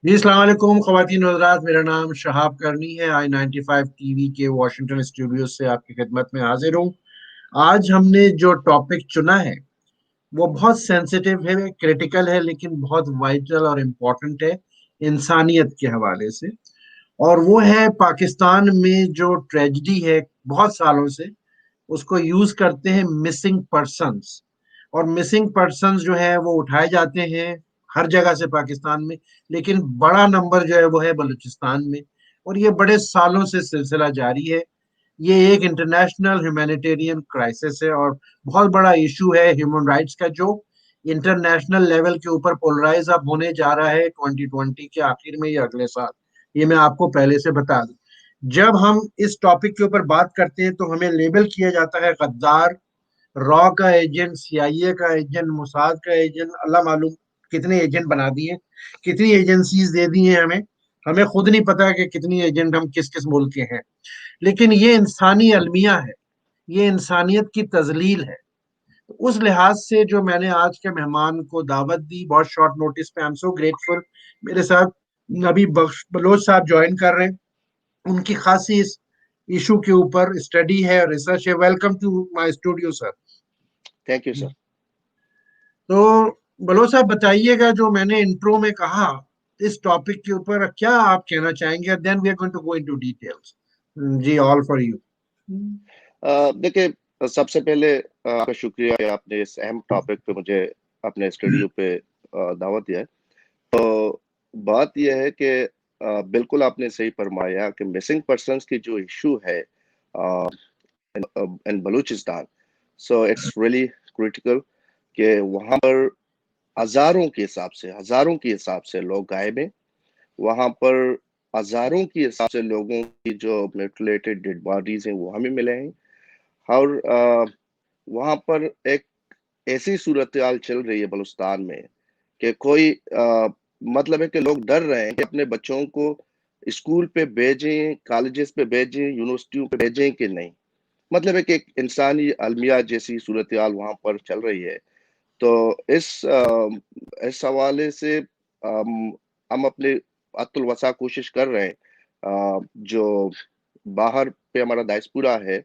جی السلام علیکم خواتین و حضرات، میرا نام شہاب کرنی ہے۔ i95 ٹی وی کے واشنگٹن اسٹوڈیو سے آپ کی خدمت میں حاضر ہوں۔ آج ہم نے جو ٹاپک چنا ہے وہ بہت سینسیٹیو ہے، کریٹیکل ہے، لیکن بہت وائٹل اور امپورٹنٹ ہے انسانیت کے حوالے سے۔ اور وہ ہے پاکستان میں جو ٹریجڈی ہے بہت سالوں سے، اس کو یوز کرتے ہیں مسنگ پرسنس۔ اور مسنگ پرسنس جو ہے وہ اٹھائے جاتے ہیں ہر جگہ سے پاکستان میں، لیکن بڑا نمبر جو ہے وہ ہے بلوچستان میں، اور یہ بڑے سالوں سے سلسلہ جاری ہے۔ یہ ایک انٹرنیشنل ہیومینیٹیرین کرائسس ہے اور بہت بڑا ایشو ہے ہیومن رائٹس کا، جو انٹرنیشنل لیول کے اوپر پولرائز اب ہونے جا رہا ہے 2020 کے آخر میں یا اگلے سال۔ یہ میں آپ کو پہلے سے بتا دوں۔ جب ہم اس ٹاپک کے اوپر بات کرتے ہیں تو ہمیں لیبل کیا جاتا ہے غدار، را کا ایجنٹ، سی آئی اے کا ایجنٹ، موساد کا ایجنٹ، اللہ معلوم کتنے ایجنٹ بنا دیے، کتنی ایجنسیز دے دی ہیں ہمیں۔ ہمیں خود نہیں پتا کہ کتنی ایجنٹ ہم کس کس ملک کے ہیں، لیکن یہ انسانی المیہ ہے، یہ انسانیت کی تذلیل ہے۔ اس لحاظ سے جو میں نے آج کے مہمان کو دعوت دی بہت شارٹ نوٹس پہ، آئی ایم سو گریٹفل۔ میرے ساتھ نبی بخش بلوچ صاحب جوائن کر رہے ہیں، ان کی خاصی اس ایشو کے اوپر اسٹڈی ہے اور ریسرچ ہے۔ Welcome to my studio sir. Thank you sir. تو بلوچ صاحب بتائیے گا، جو میں نے انٹرو میں کہا اس ٹاپک کے اوپر کیا آپ کہنا چاہیں گے؟ Then we are going to go into details. جی آل فار یو۔ دیکھیں، سب سے پہلے آپ کا شکریہ کہ آپ نے اس اہم ٹاپک پہ مجھے اپنے اسٹوڈیو پہ دعوت دیا ہے. تو بات یہ ہے کہ بالکل آپ نے صحیح فرمایا کہ مسنگ پرسنس کی جو ایشو ہے in Balochistan, so it's really critical کہ وہاں پر ہزاروں کے حساب سے لوگ غائب ہیں. وہاں پر ہزاروں کے حساب سے لوگوں کی جو میوٹیلیٹڈ ڈیڈ باڈیز ہیں وہ ہمیں ملے ہیں. اور وہاں پر ایک ایسی صورتحال چل رہی ہے بلوچستان میں کہ کوئی مطلب ہے کہ لوگ ڈر رہے ہیں کہ اپنے بچوں کو اسکول پہ بھیجیں، کالجز پہ بھیجیں، یونیورسٹیوں پہ بھیجیں کہ نہیں. مطلب ہے کہ ایک انسانی المیہ جیسی صورتحال وہاں پر چل رہی ہے. تو اس حوالے سے ہم اپنے عت الوسع کوشش کر رہے ہیں جو باہر پہ ہمارا دائسپورہ ہے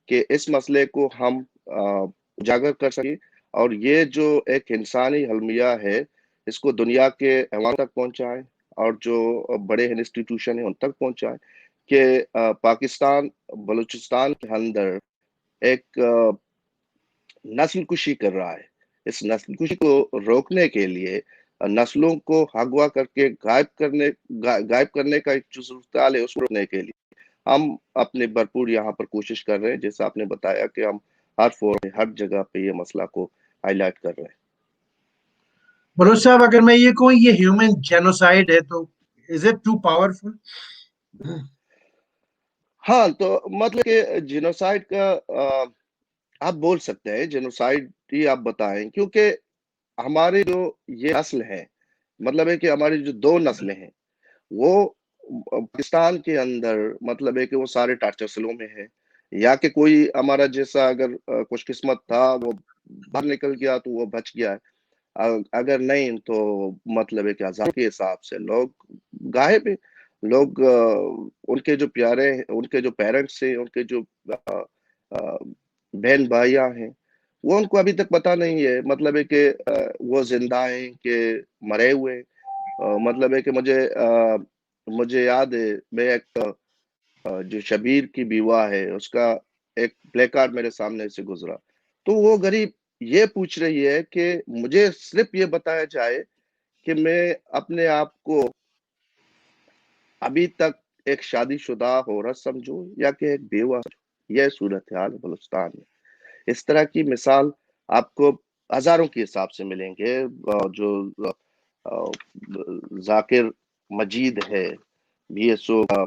کہ اس مسئلے کو ہم اجاگر کر سکیں، اور یہ جو ایک انسانی المیہ ہے اس کو دنیا کے عوام تک پہنچائیں اور جو بڑے انسٹیٹیوشن ہیں ان تک پہنچائیں کہ پاکستان بلوچستان کے اندر ایک نسل کشی کر رہا ہے. اس نسل کشی کو روکنے کے لیے، نسلوں کو اغوا کر کے غائب کرنے کا ایک جو صورتحال ہے اس کو روکنے کے لیے ہم اپنے بھرپور یہاں پر کوشش کر رہے ہیں. جیسا آپ نے بتایا کہ ہم ہر فورم ہر جگہ پہ یہ مسئلہ کو ہائی لائٹ کر رہے ہیں. بلوچ صاحب اگر میں یہ کہوں یہ ہیومن جینوسائیڈ ہے تو از اٹ ٹو پاورفل؟ ہاں، تو مطلب کہ جینوسائیڈ کا آپ بول سکتے ہیں، جینوسائیڈ ہی آپ بتائیں، کیونکہ ہمارے جو یہ نسل ہے، مطلب ہے کہ ہماری جو دو نسلیں ہیں وہ پاکستان کے اندر مطلب ہے کہ وہ سارے ٹارچر سیلوں میں ہے، یا کہ کوئی ہمارا جیسا اگر خوش قسمت تھا وہ باہر نکل گیا تو وہ بچ گیا ہے، اگر نہیں تو مطلب ہے کہ ہزار کے حساب سے لوگ غائب ہیں. لوگ ان کے جو پیارے ہیں، ان کے جو پیرنٹس ہیں، ان کے جو بہن بھائیاں ہیں، وہ ان کو ابھی تک پتہ نہیں ہے مطلب ہے کہ وہ زندہ ہیں کہ مرے ہوئے. مطلب ہے کہ مجھے یاد ہے، میں ایک جو شبیر کی بیوہ ہے اس کا ایک پلے کارڈ میرے سامنے سے گزرا، تو وہ غریب یہ پوچھ رہی ہے کہ مجھے صرف یہ بتایا جائے کہ میں اپنے آپ کو ابھی تک ایک شادی شدہ عورت سمجھوں یا کہ ایک بیوہ سمجھوں. یہ صورتحال بلوچستان میں. اس طرح کی مثال آپ کو ہزاروں کے حساب سے ملیں گے. جو ذاکر مجید ہے، بی ایس او کا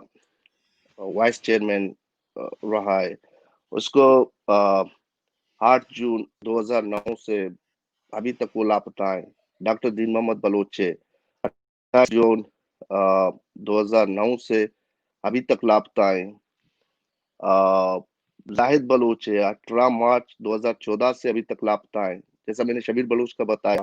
وائس چیئرمین رہا ہے، اس کو 8 جون 2009 سے ابھی تک وہ لاپتہ ہیں. ڈاکٹر دین محمد بلوچ 8 جون 2009 سے ابھی تک لاپتہ ہیں. زاہد بلوچ 18 مارچ 2014 سے ابھی تک لاپتہ ہیں. جیسا میں نے شبیر بلوچ کا بتایا،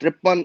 53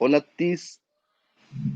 29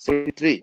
73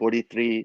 43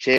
6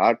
8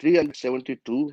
372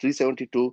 372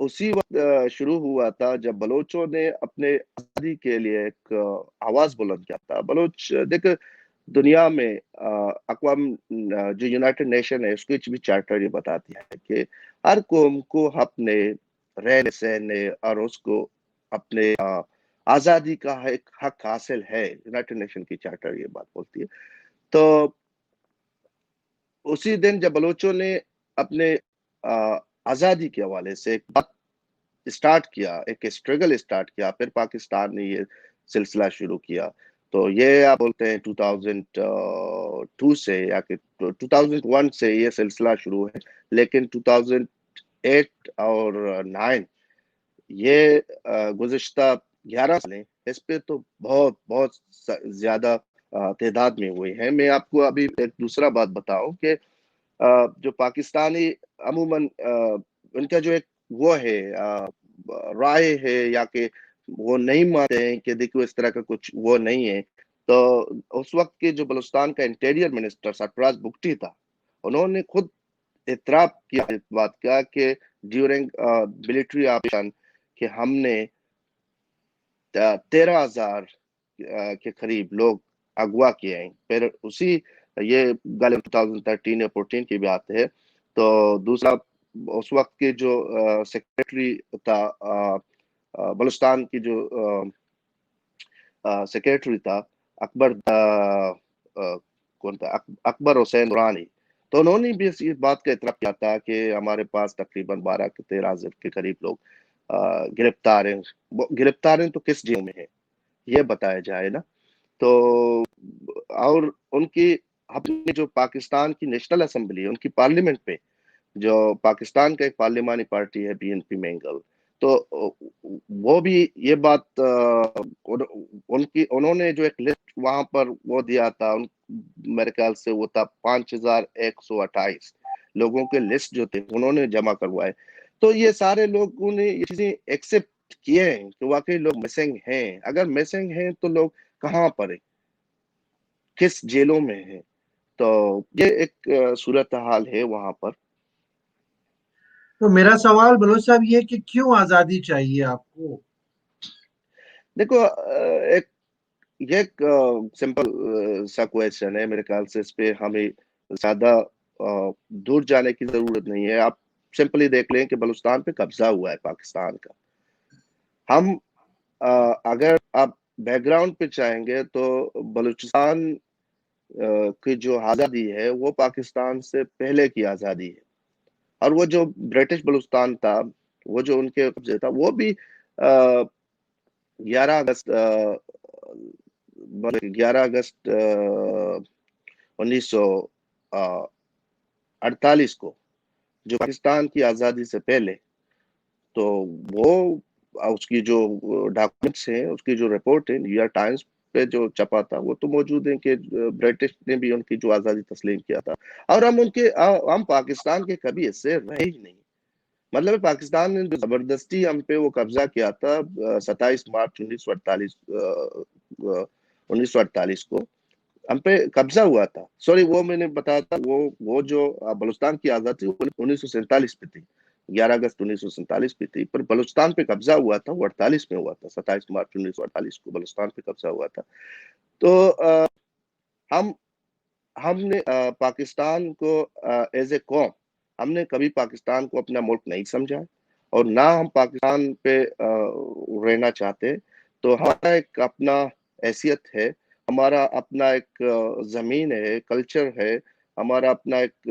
اسی وقت شروع ہوا تھا جب بلوچوں نے اپنے آزادی کے لیے ایک آواز بلند کیا تھا. بلوچ دیکھ دنیا میں اقوام جو یونائٹڈ نیشن ہے اس کے بھی چارٹر یہ بتاتی ہے کہ ہر قوم کو اپنے رہنے سہنے اور اس کو اپنے آزادی کا ایک حق حاصل ہے. یونائٹڈ نیشن کی چارٹر یہ بات بولتی ہے. تو اسی دن جب بلوچوں نے اپنے آزادی کے حوالے سے ایک بات اسٹارٹ کیا, ایک اسٹرگل اسٹارٹ کیا, پھر پاکستان نے یہ سلسلہ شروع کیا. تو یہ آپ بولتے ہیں 2002 سے یا کہ 2001 سے یہ سلسلہ شروع ہے, لیکن 2008 اور 9 یہ گزشتہ 11 سالیں اس پہ تو بہت بہت زیادہ تعداد میں ہوئے ہیں. میں آپ کو ابھی ایک دوسرا بات بتاؤں کہ جو پاکستانی عموماً ان کا جو ایک وہ ہے رائے ہے یا کہ وہ نہیں مانتے ہیں کہ دیکھو اس طرح کا کچھ وہ نہیں ہے. تو اس وقت کے جو بلوچستان کا انٹیریئر منسٹر سرفراز بگٹی تھا, انہوں نے خود اعتراف کیا اس بات کا کہ ڈیورنگ ملٹری آپریشن کہ ہم نے 13,000 کے قریب لوگ اغوا کیے ہیں. پھر اسی یہ غالب 2013 یا 14 کی بات ہے. تو دوسرا اس وقت کے جو سیکریٹری تھا بلوچستان کی جو سیکریٹری تھا اکبر کون تھا, اکبر حسین نورانی, تو انہوں نے بھی اس بات کا اعتراف کیا تھا کہ ہمارے پاس تقریباً 12-13,000 کے قریب لوگ گرفتار ہیں تو کس جیل میں ہیں یہ بتایا جائے نا. تو اور ان کی اپنی جو پاکستان کی نیشنل اسمبلی ہے ان کی پارلیمنٹ پہ جو پاکستان کا ایک پارلیمانی پارٹی ہے بی این پی مینگل, تو وہ بھی یہ بات انہوں نے جو ایک لسٹ وہاں پر وہ دیا تھا, میرے خیال سے وہ تھا 5,128 لوگوں کے لسٹ جو تھے انہوں نے جمع کروائے. تو یہ سارے لوگوں نے یہ چیزیں ایکسپٹ کیے ہیں کہ واقعی لوگ مسنگ ہیں. اگر مسنگ ہیں تو لوگ کہاں پر ہیں, کس جیلوں میں ہیں. تو یہ ایک صورتحال ہے وہاں پر. تو میرا سوال بلوچ صاحب یہ کہ کیوں آزادی چاہیے آپ کو؟ دیکھو یہ ایک سمپل سا کویشچن ہے, میرے خیال سے اس پہ ہمیں زیادہ دور جانے کی ضرورت نہیں ہے. آپ سمپلی دیکھ لیں کہ بلوچستان پہ قبضہ ہوا ہے پاکستان کا. ہم اگر آپ بیک گراؤنڈ پہ چاہیں گے تو بلوچستان کی جو آزادی ہے وہ پاکستان سے پہلے کی آزادی ہے, اور وہ جو برٹش بلوچستان تھا وہ جو ان کے قبضے تھا وہ بھی 11 اگست 1948 کو جو پاکستان کی آزادی سے پہلے, تو وہ اس کی جو ڈاکومنٹس ہیں اس کی جو رپورٹ ہے نیو یارک ٹائمز پہ جو چھپا تھا وہ تو موجود ہیں کہ برٹش نے بھی ان کی جو آزادی تسلیم کیا تھا, اور ہم پاکستان کے کبھی حصے رہے ہی نہیں. مطلب پاکستان نے جو زبردستی ہم پہ وہ قبضہ کیا تھا 27 مارچ 1948 کو ہم پہ قبضہ ہوا تھا. سوری وہ میں نے بتایا تھا وہ جو بلوچستان کی آزادی 1947 پہ تھی, 11 اگست 1947 پہ تھی, پر بلوچستان پہ قبضہ ہوا تھا وہ 48 میں ہوا تھا. 27 مارچ 1948 کو بلوچستان پہ قبضہ ہوا تھا. تو ہم نے پاکستان کو ایز اے قوم ہم نے کبھی پاکستان کو اپنا ملک نہیں سمجھا, اور نہ ہم پاکستان پہ رہنا چاہتے. تو ہمارا ایک اپنا حیثیت ہے, ہمارا اپنا ایک زمین ہے, کلچر ہے, ہمارا اپنا ایک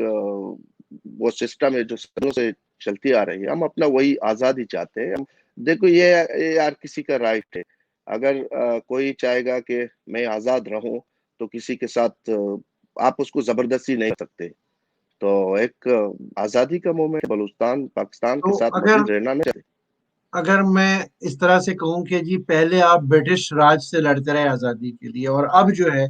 وہ سسٹم ہے جو صدیوں سے چلتی آ رہی ہے. ہم اپنا وہی آزادی چاہتے ہیں. دیکھو یہ یار کسی کا رائٹ ہے, اگر کوئی چاہے گا کہ میں آزاد رہوں تو کسی کے ساتھ آپ اس کو زبردستی نہیں کر سکتے. تو ایک آزادی کا موومنٹ بلوچستان پاکستان کے تو ساتھ مزید رہنا نہیں چاہتے. اگر میں اس طرح سے کہوں کہ جی پہلے آپ برٹش راج سے لڑتے رہے آزادی کے لیے, اور اب جو ہے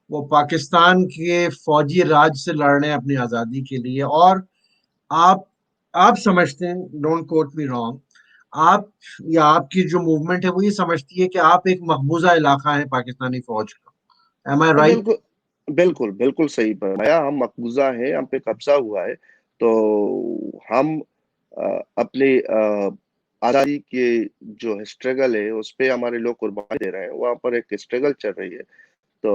وہ پاکستان کے فوجی راج سے لڑ رہے ہیں اپنی آزادی کے لیے, اور آپ سمجھتے ہیں, ڈونٹ کوٹ می رانگ, آپ یا آپ کی جو موومنٹ ہے وہ یہ سمجھتی ہے کہ آپ ایک مقبوضہ علاقہ ہے پاکستانی فوج کا. ایم آئی رائٹ؟ بالکل بالکل بالکل صحیح فرمایا. ہم مقبوضہ ہیں, ہم پہ قبضہ ہوا ہے, تو ہم اپنی آزادی کے جو اسٹرگل ہے اس پہ ہمارے لوگ قربانی دے رہے ہیں, وہاں پر ایک اسٹرگل چل رہی ہے. تو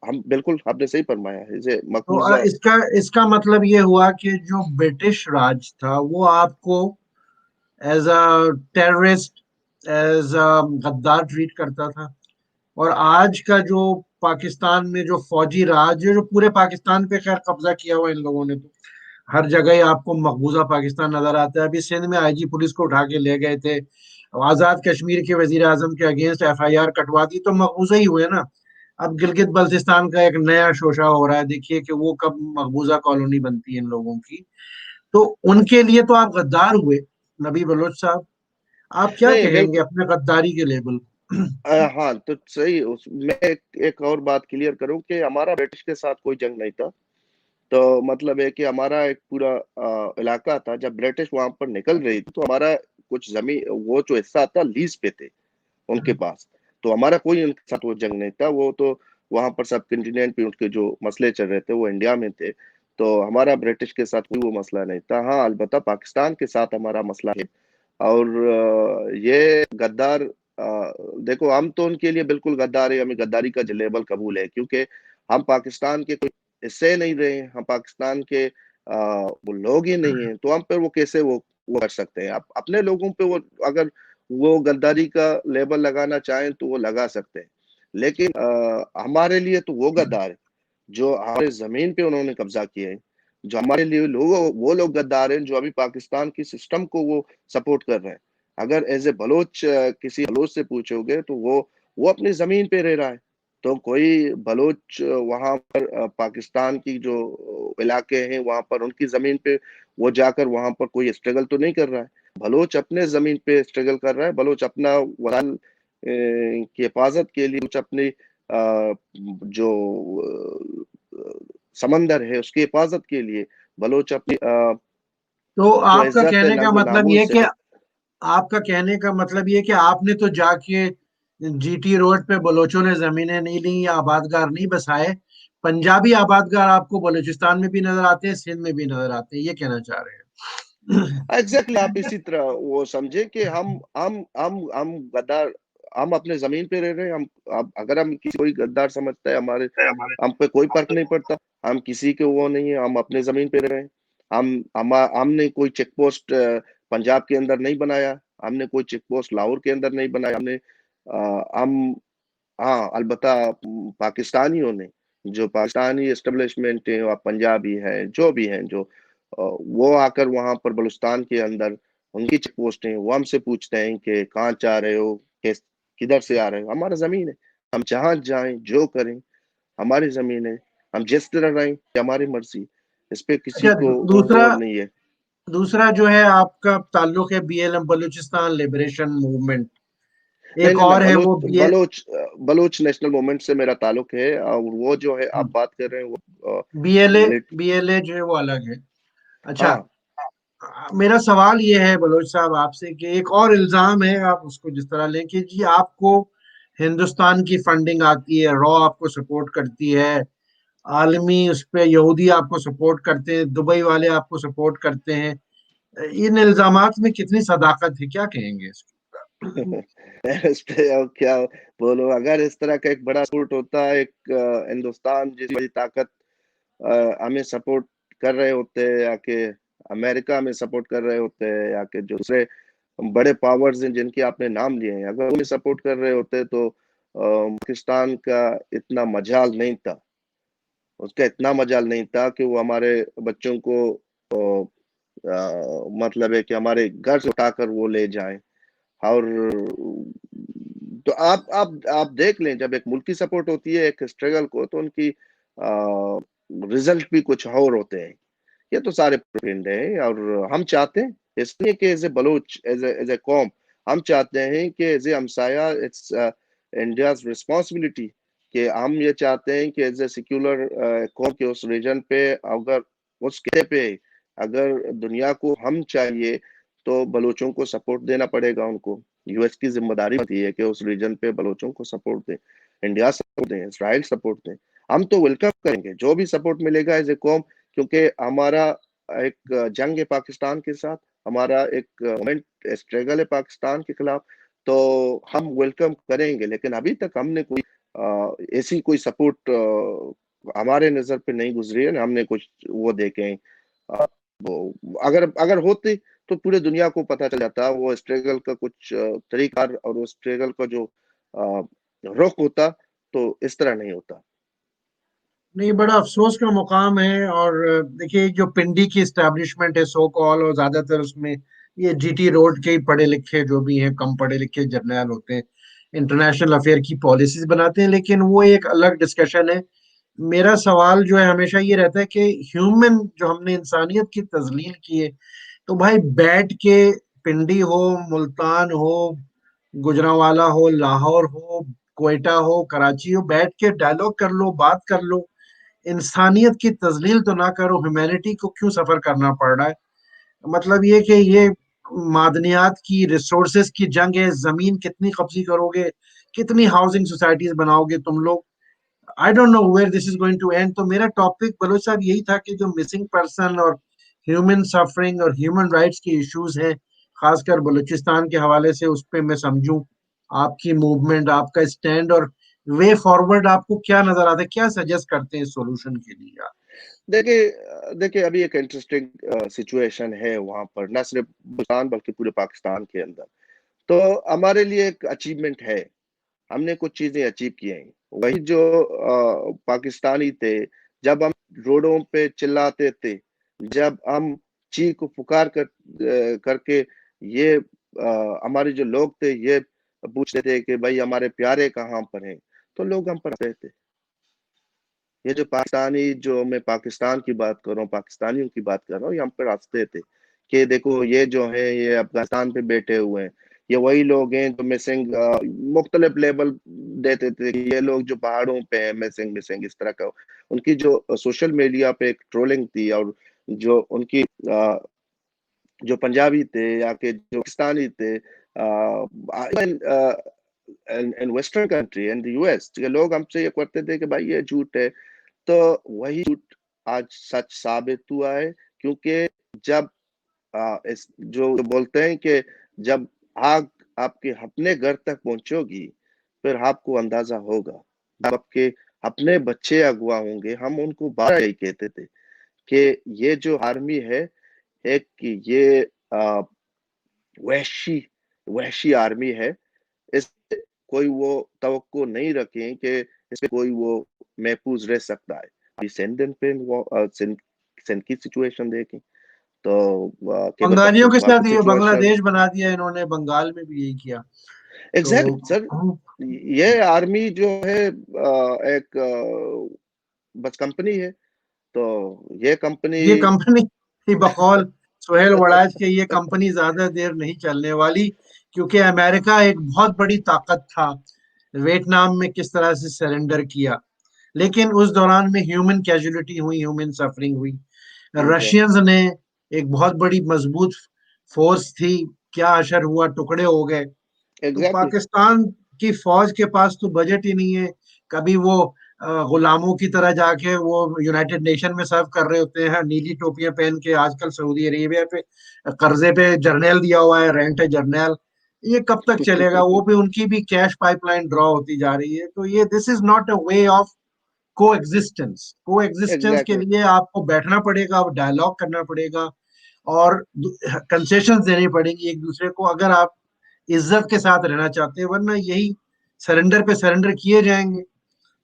ہم بالکل, آپ نے صحیح فرمایا ہے, اسے تو مقبوضہ. اس کا مطلب یہ ہوا کہ جو برٹش راج تھا وہ آپ کو as a terrorist, as a غدار ٹریٹ کرتا تھا, اور آج کا جو پاکستان میں جو فوجی راج ہے جو پورے پاکستان پہ خیر قبضہ کیا ہوا ان لوگوں نے, تو ہر جگہ ہی آپ کو مقبوضہ پاکستان نظر آتا ہے. ابھی سندھ میں آئی جی پولیس کو اٹھا کے لے گئے تھے, آزاد کشمیر کے وزیر اعظم کے اگینسٹ ایف آئی آر کٹوا دی, تو مقبوضہ ہی ہوئے نا. اب گلگت بلتستان کا ایک نیا شوشہ ہو رہا ہے, دیکھیے کہ وہ کب مقبوضہ کالونی بنتی ہے ان لوگوں کی. تو ان کے لیے تو آپ غدار ہوئے نبی بلوچ صاحب. آپ کیا نہیں کہیں گے بالکل, اپنے غداری کے لیبل کو؟ ہاں تو صحیح. میں ایک اور بات کلیئر کروں کہ ہمارا برٹش کے ساتھ کوئی جنگ نہیں تھا. تو مطلب ہے کہ ہمارا ایک پورا علاقہ تھا, جب برٹش وہاں پر نکل رہی تھی تو ہمارا کچھ زمین, وہ جو حصہ تھا لیز پہ تھے ان کے پاس. تو ہمارا کوئی ان کے ساتھ وہ جنگ نہیں تھا. وہ تو وہاں پر سب کنٹیننٹ پہ ان کے جو مسئلے چل رہے تھے وہ انڈیا میں تھے. تو ہمارا برٹش کے ساتھ کوئی وہ مسئلہ نہیں تھا. ہاں البتہ پاکستان کے ساتھ ہمارا مسئلہ ہے. اور یہ غدار, دیکھو ہم تو ان کے لیے بالکل غدار ہے, ہمیں غداری کا لیبل قبول ہے, کیونکہ ہم پاکستان کے کوئی حصے نہیں رہے ہیں, ہم پاکستان کے وہ لوگ ہی نہیں ہیں. تو ہم پہ وہ کیسے وہ کر سکتے ہیں؟ اپنے لوگوں پہ وہ اگر وہ غداری کا لیبل لگانا چاہیں تو وہ لگا سکتے ہیں, لیکن ہمارے لیے تو وہ غدار ہے جو ہمارے زمین پہ انہوں نے قبضہ کیا ہے. جو ہمارے لیے وہ لوگ غدار ہیں جو ابھی پاکستان کی سسٹم کو وہ سپورٹ کر رہے ہیں. اگر ایز اے بلوچ کسی بلوچ سے پوچھو گے تو وہ اپنی زمین پہ رہ رہا ہے. تو کوئی بلوچ وہاں پر پاکستان کی جو علاقے ہیں وہاں پر ان کی زمین پہ وہ جا کر وہاں پر کوئی اسٹرگل تو نہیں کر رہا ہے. بلوچ اپنے زمین پہ اسٹرگل کر رہا ہے. بلوچ اپنا وطن کی حفاظت کے لیے, کچھ اپنی جو سمندر ہے اس کی حفاظت کے لیے بلوچ اپنی تو جو آپ کا عزت ہے کہنے کا ننگ و مطلب یہ ناموس سے. کہ آپ کا کہنے کا مطلب یہ کہ آپ نے تو جا کے جی ٹی روڈ پہ بلوچوں نے زمینیں نہیں لیں یا آبادگار نہیں بسائے, پنجابی آبادگار آپ کو بلوچستان میں بھی نظر آتے ہیں, سندھ میں بھی نظر آتے ہیں, یہ کہنا چاہ رہے ہیں؟ ایگزیکٹلی, آپ اسی طرح وہ سمجھے کہ ہم غدار, ہم اپنے زمین پہ رہ رہے ہیں. اگر ہم کسی کوئی غدار سمجھتا ہے ہمارے, ہم پہ کوئی فرق نہیں پڑتا. ہم کسی کے وہ نہیں ہے, ہم اپنے زمین پہ رہ رہے ہیں. ہم نے کوئی چیک پوسٹ پنجاب کے اندر نہیں بنایا, ہم نے کوئی چیک پوسٹ لاہور کے اندر نہیں بنایا. ہم ہاں البتہ پاکستانیوں نے, جو پاکستانی اسٹیبلشمنٹ ہیں, پنجابی ہیں, جو بھی ہیں, جو وہ آ کر وہاں پر بلوچستان کے اندر ان کی چیک پوسٹ ہیں, وہ ہم سے پوچھتے ہیں کہ کہاں جا رہے ہو, کدھر سے آ رہے ہو. ہمارا زمین ہے, ہم جہاں جائیں جو کریں ہماری زمین ہے, ہم جس طرح رہیں ہماری مرضی. اس پہ کسی اچھا, کو دوسرا وہ نہیں ہے. دوسرا جو ہے آپ کا تعلق ہے B L M, Balochistan liberation movement, نہیں ایک نہیں, میں اور ہے وہ B L. Baloch national movement سے میرا تعلق ہے. اور وہ جو ہے آپ بات کر رہے ہیں وہ بی ایل اے جو ہے وہ الگ ہے. اچھا, ہاں میرا سوال یہ ہے بلوچ صاحب آپ سے کہ ایک اور الزام ہے, آپ اس کو جس طرح لیں کہ جی آپ کو ہندوستان کی فنڈنگ آتی ہے, رو آپ کو سپورٹ کرتی ہے, عالمی اس پہ یہودی آپ کو سپورٹ کرتے ہیں, دبئی والے آپ کو سپورٹ کرتے ہیں. ان الزامات میں کتنی صداقت ہے, کیا کہیں گے اس کو؟ اس پہ اب کیا بولو. اگر اس طرح کا ایک بڑا سپورٹ ہوتا ہے, ایک ہندوستان جس بڑی طاقت ہمیں سپورٹ کر رہے ہوتے, یا کہ امریکہ میں سپورٹ کر رہے ہوتے, یا کہ دوسرے بڑے پاورز ہیں جن کے آپ نے نام لیے ہیں, اگر انہیں سپورٹ کر رہے ہوتے تو پاکستان کا اتنا مجال نہیں تھا, اس کا اتنا مجال نہیں تھا کہ وہ ہمارے بچوں کو مطلب ہے کہ ہمارے گھر سے اٹھا کر وہ لے جائیں. اور تو آپ دیکھ لیں, جب ایک ملکی سپورٹ ہوتی ہے ایک اسٹرگل کو, تو ان کی رزلٹ بھی کچھ اور ہوتے ہیں. یہ تو سارے پرپینڈ ہیں. اور ہم چاہتے ہیں اس لیے کہ as a Baloch, as a قوم, ہم چاہتے ہیں کہ ایز اے ہمسایہ, اٹس انڈیاز ریسپانسبلٹی کہ ہم یہ چاہتے ہیں کہ ایز اے سیکولر قوم کے اس ریجن پہ, اگر اس قطعے پہ اگر دنیا کو ہم چاہیے تو بلوچوں کو سپورٹ دینا پڑے گا. ان کو یو ایس کی ذمہ داری ہوتی ہے کہ اس ریجن پہ بلوچوں کو سپورٹ دیں, انڈیا سپورٹ دیں, اسرائیل سپورٹ دیں. ہم تو ویلکم کریں گے جو بھی سپورٹ ملے گا ایز اے قوم, کیونکہ ہمارا ایک جنگ ہے پاکستان کے ساتھ, ہمارا ایک مومنٹ اسٹرگل ہے پاکستان کے خلاف تو ہم ویلکم کریں گے، لیکن ابھی تک ہم نے کوئی ایسی کوئی سپورٹ ہمارے نظر پہ نہیں گزری ہے، ہم نے کچھ وہ دیکھیں اگر ہوتی تو پورے دنیا کو پتہ چل جاتا وہ اسٹرگل کا کچھ طریقہ اور وہ اسٹرگل کا جو رخ ہوتا تو اس طرح نہیں ہوتا۔ نہیں، بڑا افسوس کا مقام ہے۔ اور دیکھیے جو پنڈی کی اسٹیبلشمنٹ ہے سو کال، اور زیادہ تر اس میں یہ جی ٹی روڈ کے ہی پڑھے لکھے جو بھی ہیں، کم پڑھے لکھے جرنیل ہوتے ہیں، انٹرنیشنل افیئر کی پالیسیز بناتے ہیں، لیکن وہ ایک الگ ڈسکشن ہے۔ میرا سوال جو ہے ہمیشہ یہ رہتا ہے کہ ہیومن جو ہم نے انسانیت کی تذلیل کی ہے، تو بھائی بیٹھ کے پنڈی ہو، ملتان ہو، گجرانوالا ہو، لاہور ہو، کوئٹہ ہو، کراچی ہو، بیٹھ کے ڈائلاگ کر لو، بات کر لو۔ انسانیت کی تذلیل تو نہ کرو، ہیومینٹی کو کیوں سفر کرنا پڑ رہا ہے؟ مطلب یہ کہ یہ معدنیات کی ریسورسز کی جنگ ہے، زمین کتنی قبضی کرو گے، کتنی ہاؤسنگ سوسائٹیز بناؤ گے تم لوگ؟ I don't know where this is going to end. تو میرا ٹاپک بلوچ صاحب یہی تھا کہ جو مسنگ پرسن اور ہیومن سفرنگ اور ہیومن رائٹس کے ایشوز ہیں، خاص کر بلوچستان کے حوالے سے، اس پہ میں سمجھوں آپ کی موومنٹ، آپ کا اسٹینڈ اور وے فارورڈ آپ کو کیا نظر آتا ہے، کیا سجیسٹ کرتے ہیں سولوشن کے لیے آپ؟ دیکھیں ابھی ایک انٹرسٹنگ سچویشن ہے وہاں پر، نہ صرف بلوچستان بلکہ پورے پاکستان کے اندر۔ تو ہمارے لیے ایک اچیومنٹ ہے، ہم نے کچھ چیزیں اچیو کی ہیں۔ وہی جو پاکستانی تھے، جب ہم روڈوں پہ چلاتے تھے، جب ہم چیخ و پکار کر کے یہ ہمارے جو لوگ تھے یہ پوچھتے تھے کہ بھائی ہمارے پیارے کہاں پر ہیں، تو لوگ ہم پر ہنستے تھے۔ یہ جو پاکستانی، جو میں پاکستان کی بات کر رہا ہوں، پاکستانیوں کی بات کر رہا ہوں، یہ ہم پر ہنستے تھے کہ دیکھو یہ جو ہیں یہ افغانستان پہ بیٹھے ہوئے ہیں، یہ وہی لوگ ہیں جو مسنگ، مختلف لیبل دیتے تھے کہ یہ لوگ جو پہاڑوں پہ ہیں مسنگ اس طرح کا۔ ان کی جو سوشل میڈیا پہ ایک ٹرولنگ تھی، اور جو ان کی جو پنجابی تھے یا کہ جو پاکستانی تھے، western country and U S کے لوگ ہم سے یہ کرتے تھے کہ بھائی یہ جھوٹ ہے۔ تو وہی جھوٹ آج سچ ثابت ہوا ہے، کیونکہ جب جو بولتے ہیں کہ جب آگ آپ کے اپنے گھر تک پہنچو گی پھر آپ کو اندازہ ہوگا، جب آپ کے اپنے بچے اغوا ہوں گے۔ ہم ان کو بار یہی کہتے تھے کہ یہ جو آرمی ہے ایک یہ وحشی آرمی ہے، اس سے کوئی وہ توقع نہیں رکھیں کہ اس پہ کوئی وہ محفوظ رہ سکتا ہے۔ ابھی سندھ کی سچویشن دیکھیں تو خیبر بنگالیوں کے پختونخوا کی ساتھ یہ بنگلہ سچویشن۔ دیش بنا دیا انہوں نے، بنگال میں بھی یہی کیا۔ تو ایگزیکٹ سر، یہ آرمی جو ہے ایک بس کمپنی ہے، تو یہ کمپنی یہ کمپنی بقول سہیل وڑاج کے یہ کمپنی زیادہ دیر نہیں چلنے والی، کیونکہ امریکہ ایک بہت بڑی طاقت تھا، ویتنام میں کس طرح سے سرنڈر کیا، لیکن اس دوران میں ہیومن کیجولیٹی ہوئی، ہیومن سفرنگ ہوئی۔ رشینز نے ایک بہت بڑی مضبوط فورس تھی، کیا اشر ہوا، ٹکڑے ہو گئے۔ تو ایگزیکٹلی پاکستان کی فوج کے پاس تو بجٹ ہی نہیں ہے، کبھی وہ غلاموں کی طرح جا کے وہ یونائٹڈ نیشن میں سرو کر رہے ہوتے ہیں نیلی ٹوپیاں پہن کے، آج کل سعودی عربیہ پہ قرضے پہ جرنیل دیا ہوا ہے، رینٹ ہے جرنیل۔ یہ کب تک چلے گا؟ وہ بھی ان کی بھی کیش پائپ لائن ڈرا ہوتی جا رہی ہے۔ تو یہ this is not a way of کو ایگزسٹنس کے ایگزیکٹلی لیے آپ کو بیٹھنا پڑے گا، ڈائلاگ کرنا پڑے گا، اور کنسیشن دینی پڑیں گی ایک دوسرے کو، اگر آپ عزت کے ساتھ رہنا چاہتے ہیں، ورنہ یہی سرنڈر پہ سرنڈر کیے جائیں گے۔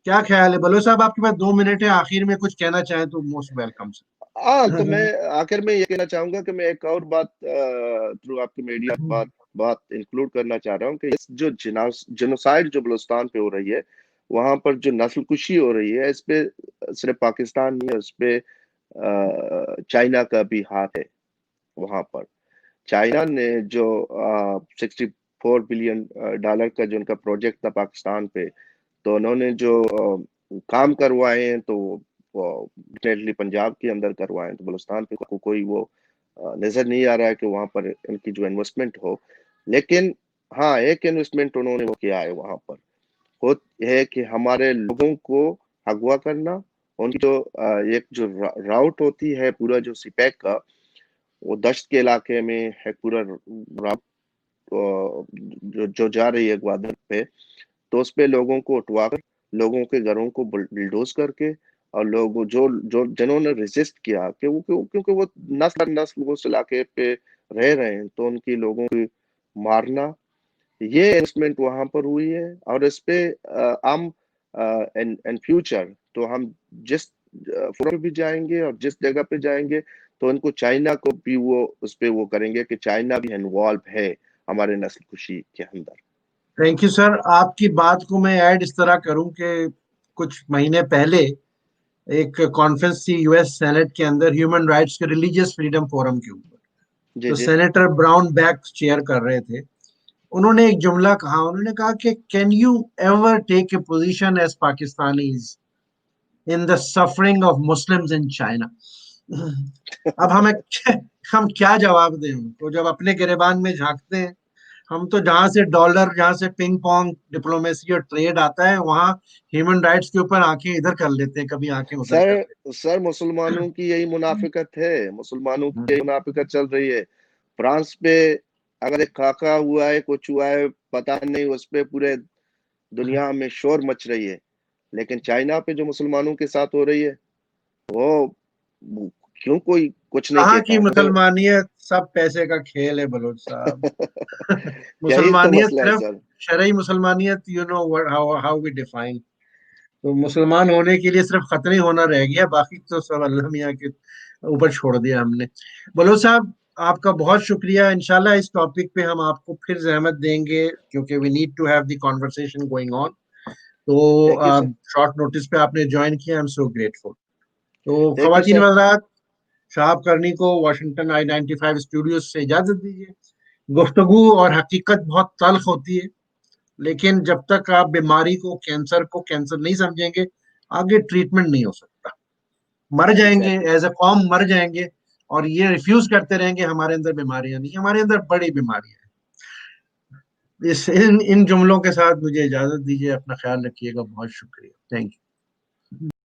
کیا خیال ہے بلو صاحب؟ آپ کے پاس 2 منٹ ہے، آخر میں کچھ کہنا چاہیں تو موسٹ ویلکم ہاں، تو سے۔ میں آخر میں یہ کہنا چاہوں گا کہ میں ایک اور بات تھرو آپ کی میڈیا بات انکلوڈ کرنا چاہ رہا ہوں کہ جو جنوسائیڈ جو بلوچستان پہ ہو رہی ہے، وہاں پر جو نسل کشی ہو رہی ہے، اس پہ صرف پاکستان نہیں ہے، اس پہ چائنا کا بھی ہاتھ ہے وہاں پر۔ چائنا نے جو $64 بلین کا جو ان کا پروجیکٹ تھا پاکستان پہ، تو انہوں نے جو کام کروائے ہیں تو ڈیفینیٹلی پنجاب کے اندر کروائے ہیں، تو بلوچستان پہ کوئی وہ نظر نہیں آ رہا ہے کہ وہاں پر ان کی جو انویسٹمنٹ ہو۔ لیکن ہاں، ایک انویسٹمنٹ انہوں نے وہ کیا ہے وہاں پر، وہ ہے کہ ہمارے لوگوں کو اغوا کرنا، ان کی جو ایک جو راؤٹ ہوتی ہے پورا جو سی پیک کا، وہ دشت کے علاقے میں ہے پورا جو جا رہی ہے گوادر پہ، تو اس پہ لوگوں کو اٹھوا کر، لوگوں کے گھروں کو بلڈوز کر کے، اور لوگ جنہوں نے ریزسٹ کیا کہ کیونکہ وہ نسل در نسل اس علاقے پہ رہ رہے ہیں، تو ان کی لوگوں کو مارنا، یہ انویسٹمنٹ وہاں پر ہوئی ہے. اور اس پہ ہم ان فیوچر تو ہم جس فورم پہ بھی جائیں گے اور جس جگہ پہ جائیں گے، تو ان کو چائنا کو بھی وہ اس پہ وہ کریں گے کہ چائنا بھی انوالو ہے ہمارے نسل کشی کے اندر. تھینک یو سر. آپ کی بات کو میں ایڈ اس طرح کروں کہ کچھ مہینے پہلے ایک کانفرنس تھی یو ایس سینٹ کے اندر ہیومن رائٹس کے ریلیجیس فریڈم فورم کے اوپر. جی تو جی سینیٹر براؤن بیک چیئر کر رہے تھے. انہوں نے ایک جملہ کہا، انہوں نے کہا کہ can you ever take a position as Pakistanis in the suffering of Muslims in China. اب ہم کیا جواب دیں ان کو جب اپنے گریبان میں جھانکتے ہیں؟ ہم تو جہاں سے ڈالر، جہاں سے پنگ پونگ ڈپلومیسی اور ٹریڈ آتا ہے، وہاں ہیومن رائٹس کے اوپر آنکھیں ادھر کر لیتے ہیں، کبھی آنکھیں ادھر کر لیتے سر مسلمانوں کی یہی منافقت ہے، مسلمانوں کی یہی منافقت چل رہی ہے. فرانس پہ اگر ایک خاکہ ہوا ہے، کچھ ہوا ہے پتہ نہیں، اس پہ پورے دنیا میں شور مچ رہی ہے. لیکن چائنا پہ جو مسلمانوں کے ساتھ ہو رہی ہے، وہ کیوں کوئی کچھ نہیں کہاں کہتا کی ہے. مسلمانیت؟ سب پیسے کا کھیل ہے بلوچ صاحب. یہی تو مسلمانیت مسئلہ ہے صرف سر. شرعی مسلمانیت، you know how we define. تو مسلمان ہونے کے لیے صرف ختنی ہونا رہ گیا، باقی تو سب اللہ میاں کے اوپر چھوڑ دیا ہم نے. بلوچ صاحب آپ کا بہت شکریہ. انشاءاللہ اس ٹاپک پہ ہم آپ کو پھر زحمت دیں گے، کیونکہ we need to have the conversation going on. تو thank you sir. Short notice پہ آپ نے جوائن کیا، آئی ایم سو گریٹفل. تو تھینک یو خواتین سر. حضرات، شہاب کرنی کو واشنگٹن I-95 اسٹوڈیوز سے اجازت دیجیے. گفتگو اور حقیقت بہت تلخ ہوتی ہے، لیکن جب تک آپ بیماری کو، کینسر کو کینسر نہیں سمجھیں گے، آگے ٹریٹمنٹ نہیں ہو سکتا. مر جائیں گے، ایگزیکٹلی. ایز اے قوم مر جائیں گے، اور یہ ریفیوز کرتے رہیں گے ہمارے اندر بیماریاں نہیں. ہمارے اندر بڑی بیماریاں ہیں. ان جملوں کے ساتھ مجھے اجازت دیجیے. اپنا خیال رکھیے گا. بہت شکریہ. Thank you.